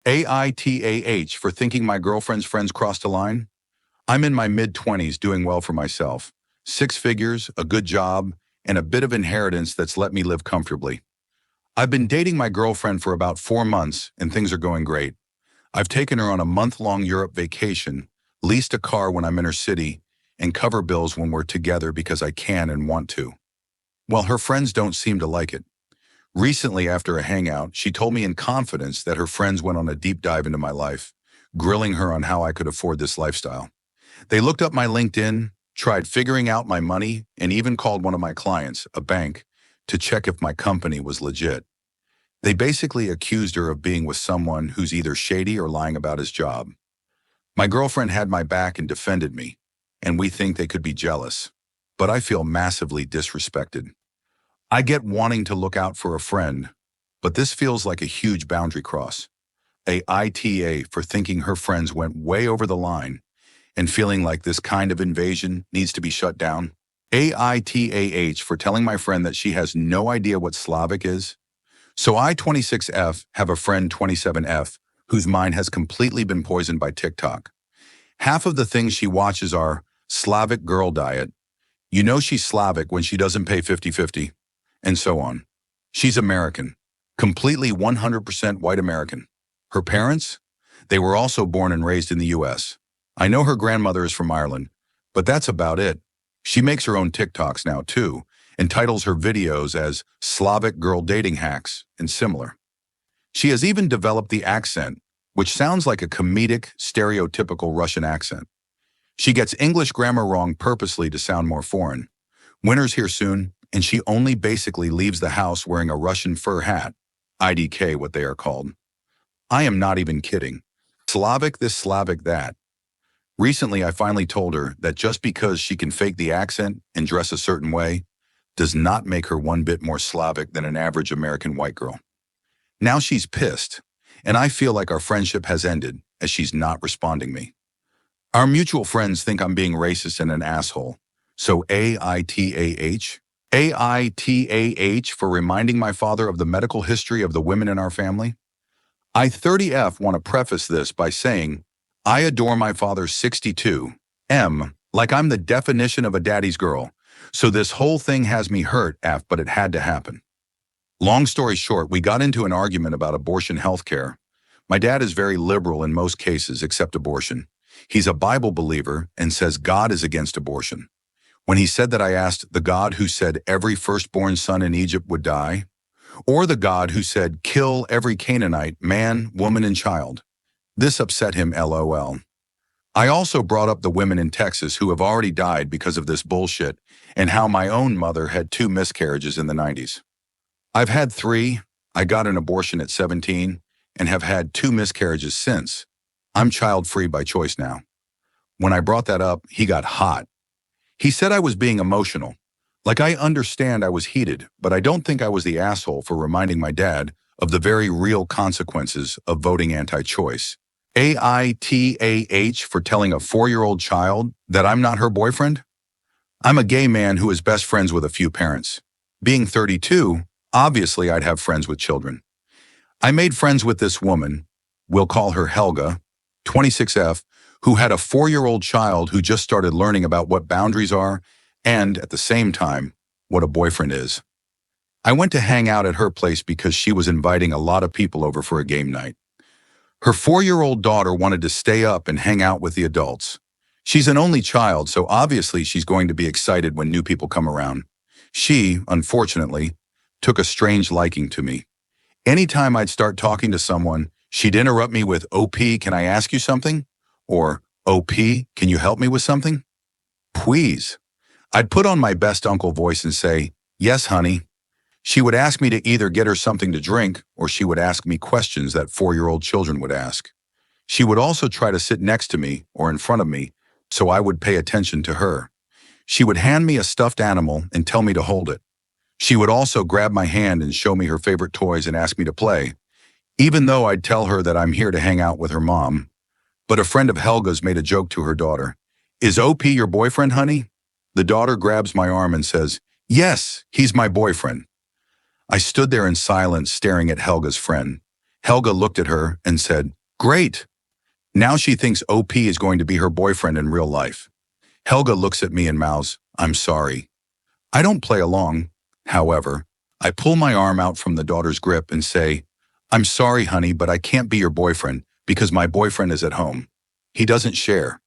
AITAH for thinking my girlfriend's friends crossed a line? I'm in my mid-20s doing well for myself. 6 figures, a good job, and a bit of inheritance that's let me live comfortably. I've been dating my girlfriend for about 4 months and things are going great. I've taken her on a month-long Europe vacation, leased a car when I'm in her city, and cover bills when we're together because I can and want to. Well, her friends don't seem to like it. Recently, after a hangout, she told me in confidence that her friends went on a deep dive into my life, grilling her on how I could afford this lifestyle. They looked up my LinkedIn, tried figuring out my money, and even called one of my clients, a bank, to check if my company was legit. They basically accused her of being with someone who's either shady or lying about his job. My girlfriend had my back and defended me, and we think they could be jealous. But I feel massively disrespected. I get wanting to look out for a friend, but this feels like a huge boundary cross. AITA for thinking her friends went way over the line and feeling like this kind of invasion needs to be shut down. AITAH for telling my friend that she has no idea what Slavic is. So I, 26F, have a friend 27F whose mind has completely been poisoned by TikTok. Half of the things she watches are Slavic girl diet. You know she's Slavic when she doesn't pay 50-50, and so on. She's American, completely 100% white American. Her parents? They were also born and raised in the US. I know her grandmother is from Ireland, but that's about it. She makes her own TikToks now too, and titles her videos as Slavic girl dating hacks and similar. She has even developed the accent, which sounds like a comedic, stereotypical Russian accent. She gets English grammar wrong purposely to sound more foreign. Winter's here soon, and she only basically leaves the house wearing a Russian fur hat, IDK what they are called. I am not even kidding. Slavic this, Slavic that. Recently, I finally told her that just because she can fake the accent and dress a certain way does not make her one bit more Slavic than an average American white girl. Now she's pissed, and I feel like our friendship has ended as she's not responding me. Our mutual friends think I'm being racist and an asshole, so AITAH? AITAH for reminding my father of the medical history of the women in our family? I, 30F, want to preface this by saying, I adore my father 62, M, like I'm the definition of a daddy's girl, so this whole thing has me hurt, F, but it had to happen. Long story short, we got into an argument about abortion health care. My dad is very liberal in most cases except abortion. He's a Bible believer and says God is against abortion. When he said that, I asked, the God who said every firstborn son in Egypt would die? Or the God who said kill every Canaanite, man, woman, and child? This upset him, LOL. I also brought up the women in Texas who have already died because of this bullshit and how my own mother had 2 miscarriages in the 90s. I've had 3, I got an abortion at 17, and have had 2 miscarriages since. I'm child-free by choice now. When I brought that up, he got hot. He said I was being emotional. Like, I understand I was heated, but I don't think I was the asshole for reminding my dad of the very real consequences of voting anti-choice. AITAH for telling a 4-year-old child that I'm not her boyfriend? I'm a gay man who is best friends with a few parents. Being 32, obviously I'd have friends with children. I made friends with this woman, we'll call her Helga, 26F, who had a 4-year-old child who just started learning about what boundaries are and, at the same time, what a boyfriend is. I went to hang out at her place because she was inviting a lot of people over for a game night. Her 4-year-old daughter wanted to stay up and hang out with the adults. She's an only child, so obviously she's going to be excited when new people come around. She, unfortunately, took a strange liking to me. Anytime I'd start talking to someone, she'd interrupt me with, OP, can I ask you something? Or, OP, can you help me with something? Please. I'd put on my best uncle voice and say, yes, honey. She would ask me to either get her something to drink or she would ask me questions that 4-year-old children would ask. She would also try to sit next to me or in front of me, so I would pay attention to her. She would hand me a stuffed animal and tell me to hold it. She would also grab my hand and show me her favorite toys and ask me to play, even though I'd tell her that I'm here to hang out with her mom. But a friend of Helga's made a joke to her daughter. Is OP your boyfriend, honey? The daughter grabs my arm and says, yes, he's my boyfriend. I stood there in silence staring at Helga's friend. Helga looked at her and said, Great. Now she thinks OP is going to be her boyfriend in real life. Helga looks at me and mouths, I'm sorry. I don't play along. However, I pull my arm out from the daughter's grip and say, I'm sorry, honey, but I can't be your boyfriend because my boyfriend is at home. He doesn't share.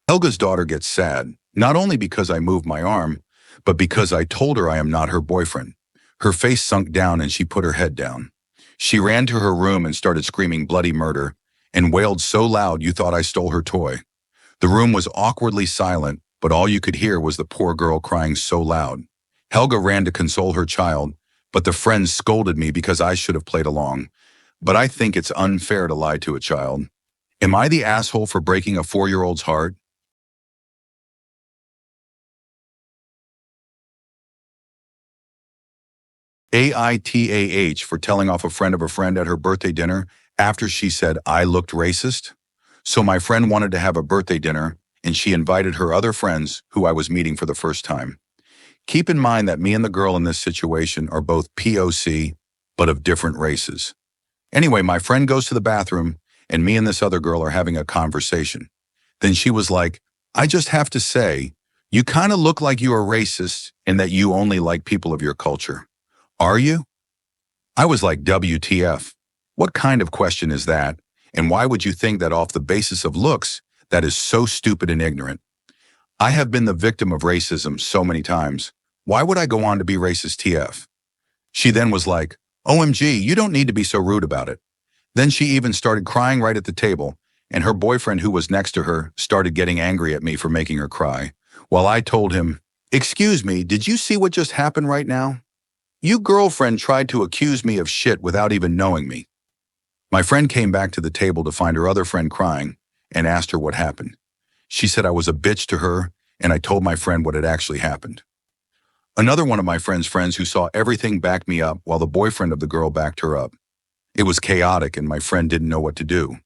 Helga's daughter gets sad, not only because I moved my arm, but because I told her I am not her boyfriend. Her face sunk down and she put her head down. She ran to her room and started screaming bloody murder and wailed so loud you thought I stole her toy. The room was awkwardly silent, but all you could hear was the poor girl crying so loud. Helga ran to console her child, but the friends scolded me because I should have played along. But I think it's unfair to lie to a child. Am I the asshole for breaking a 4-year-old's heart? AITAH for telling off a friend at her birthday dinner after she said I looked racist? So my friend wanted to have a birthday dinner, and she invited her other friends who I was meeting for the first time. Keep in mind that me and the girl in this situation are both POC, but of different races. Anyway, my friend goes to the bathroom, and me and this other girl are having a conversation. Then she was like, I just have to say, you kind of look like you are racist and that you only like people of your culture. Are you? I was like, WTF. What kind of question is that? And why would you think that off the basis of looks? That is so stupid and ignorant. I have been the victim of racism so many times. Why would I go on to be racist TF? She then was like, OMG, you don't need to be so rude about it. Then she even started crying right at the table, and her boyfriend who was next to her started getting angry at me for making her cry, while I told him, excuse me, did you see what just happened right now? You girlfriend tried to accuse me of shit without even knowing me. My friend came back to the table to find her other friend crying and asked her what happened. She said I was a bitch to her, and I told my friend what had actually happened. Another one of my friend's friends who saw everything backed me up while the boyfriend of the girl backed her up. It was chaotic and my friend didn't know what to do.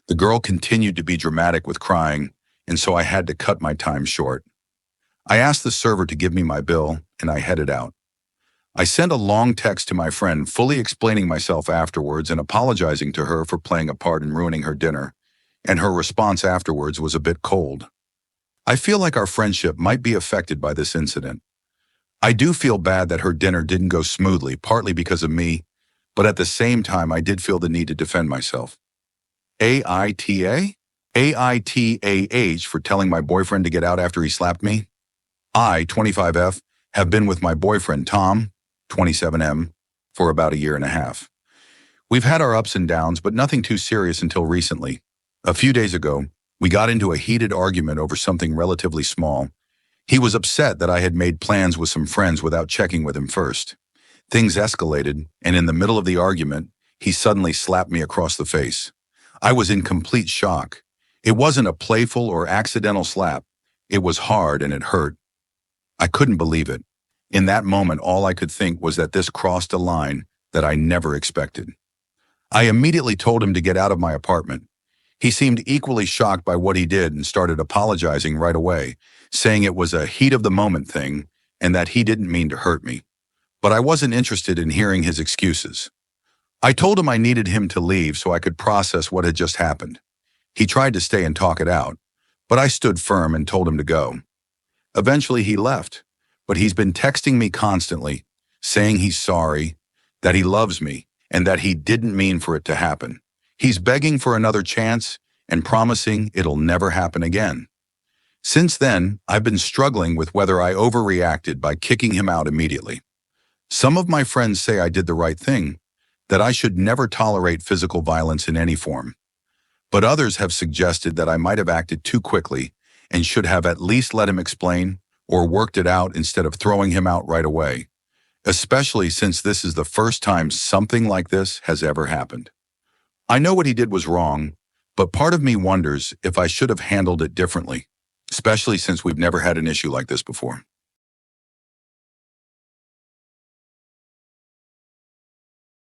The girl continued to be dramatic with crying, and so I had to cut my time short. I asked the server to give me my bill, and I headed out. I sent a long text to my friend fully explaining myself afterwards and apologizing to her for playing a part in ruining her dinner, and her response afterwards was a bit cold. I feel like our friendship might be affected by this incident. I do feel bad that her dinner didn't go smoothly, partly because of me, but at the same time I did feel the need to defend myself. AITA? AITAH for telling my boyfriend to get out after he slapped me? I, 25F, have been with my boyfriend Tom, 27M, for about a year and a half. We've had our ups and downs, but nothing too serious until recently. A few days ago, we got into a heated argument over something relatively small. He was upset that I had made plans with some friends without checking with him first. Things escalated, and in the middle of the argument, he suddenly slapped me across the face. I was in complete shock. It wasn't a playful or accidental slap. It was hard and it hurt. I couldn't believe it. In that moment, all I could think was that this crossed a line that I never expected. I immediately told him to get out of my apartment. He seemed equally shocked by what he did and started apologizing right away, saying it was a heat-of-the-moment thing and that he didn't mean to hurt me. But I wasn't interested in hearing his excuses. I told him I needed him to leave so I could process what had just happened. He tried to stay and talk it out, but I stood firm and told him to go. Eventually he left, but he's been texting me constantly, saying he's sorry, that he loves me, and that he didn't mean for it to happen. He's begging for another chance and promising it'll never happen again. Since then, I've been struggling with whether I overreacted by kicking him out immediately. Some of my friends say I did the right thing, that I should never tolerate physical violence in any form. But others have suggested that I might have acted too quickly and should have at least let him explain or worked it out instead of throwing him out right away, especially since this is the first time something like this has ever happened. I know what he did was wrong, but part of me wonders if I should have handled it differently, especially since we've never had an issue like this before.